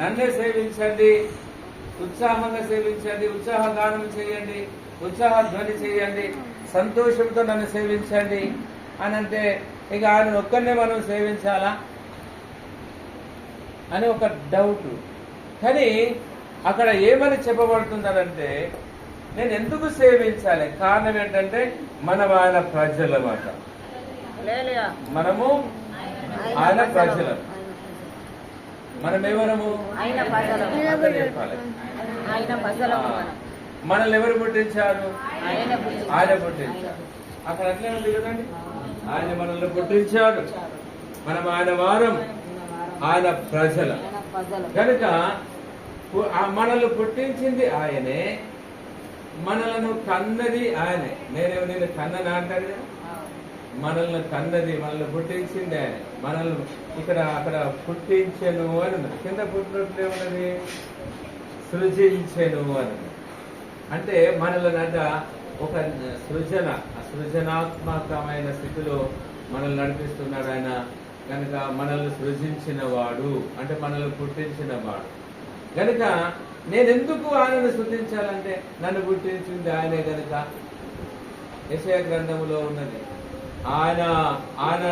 నన్నే సేవించండి, ఉత్సాహంగా సేవించండి, ఉత్సాహ గానం చేయండి, ఉత్సాహ ధ్వని చేయండి, సంతోషంతో నన్ను సేవించండి అని అంటే ఇక ఆయన ఒక్కరినే మనం సేవించాలా అని ఒక డౌట్. కానీ అక్కడ ఏమని చెప్పబడుతుందంటే నేను ఎందుకు సేవించాలి? కారణం ఏంటంటే మనం ఆయన ప్రజలమాట, మనము ఆయన ప్రజలం. మనం ఎవరము? చెప్పాలి. మనల్ని ఎవరు పుట్టించారు? ఆయన పుట్టించారు. అక్కడ అట్లే ఉంది కదండి, ఆయన మనల్ని పుట్టించాడు, మనం ఆయన వారం, ఆయన ప్రజల. కనుక మనల్ని పుట్టించింది ఆయనే, మనలను కన్నది ఆయనే. నేను కన్నని అంటాడు కదా, మనల్ని కన్నది, మనల్ని పుట్టించింది ఆయన. మనల్ని అక్కడ పుట్టించెను అని ఉన్నది, కింద పుట్టినట్లు ఏమన్నది? సృజించెను అని. అంటే మనల్ని ఒక సృజనాత్మకమైన స్థితిలో మనల్ని నడిపిస్తున్నాడు ఆయన. కనుక మనల్ని సృజించిన వాడు అంటే మనల్ని పుట్టించిన వాడు. కనుక నేనెందుకు ఆయనను స్తుతించాలంటే నన్ను పుట్టించింది ఆయనే. కనుక యెషయా గ్రంథములో ఉన్నది, ఆయన ఆయన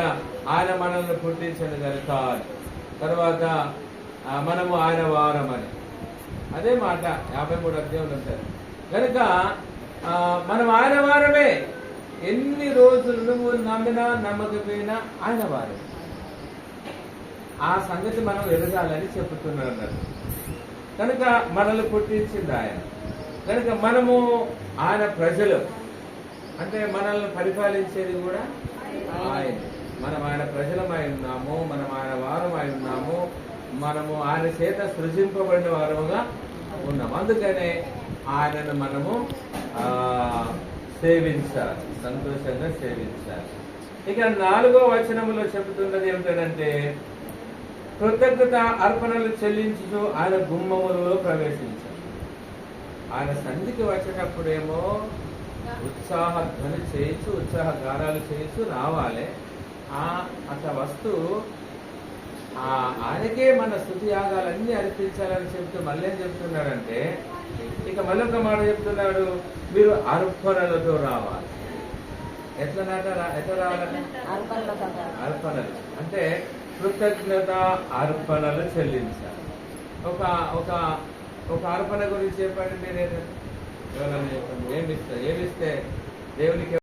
ఆయన మనల్ని పుట్టించను కనుక. తర్వాత మనము ఆయన వారమని అదే మాట 53 అధ్యాయులు ఉంటారు. కనుక మనం ఆయన వారమే. ఎన్ని రోజులు నువ్వు నమ్మినా నమ్మకపోయినా ఆయన వారే. ఆ సంగతి మనం ఎదగాలని చెబుతున్నారు అన్నట్టు. కనుక మనల్ని పుట్టించింది ఆయన. కనుక మనము ఆయన ప్రజలు అంటే మనల్ని పరిపాలించేది కూడా ఆయన. మనం ఆయన ప్రజలమై ఉన్నాము, మనం ఆయన వారమై ఉన్నాము, మనము ఆయన చేత సృజింపబడిన వారముగా ఉన్నాము. అందుకనే ఆయనను మనము సేవించాలి, సంతోషంగా సేవించాలి. ఇక 4వ వచనములో చెబుతున్నది ఏమిటంటే కృతజ్ఞత అర్పణలు చెల్లించుతూ ఆయన గుమ్మములలో ప్రవేశించాలి. ఆయన సన్నిధికి వచ్చేటప్పుడేమో ఉత్సాహ ధ్వని చేయొచ్చు, ఉత్సాహ గానాలు చేయొచ్చు, రావాలి. అట్లా వస్తూ ఆయనకే మన స్తుతి యాగాలన్నీ అర్పించాలని చెప్తూ మళ్ళీ ఏం చెప్తున్నాడంటే ఇక మళ్ళొక మాట చెప్తున్నాడు, మీరు అర్పణలతో రావాలి. ఎట్లా రావాలంటే అర్పణలు అంటే కృతజ్ఞత అర్పణలు చెల్లించాలి. ఒక ఒక ఒక అర్పణ గురించి చెప్పండి మీరు. ఎవరైనా చెప్పండి, ఏమిస్తే దేవునికి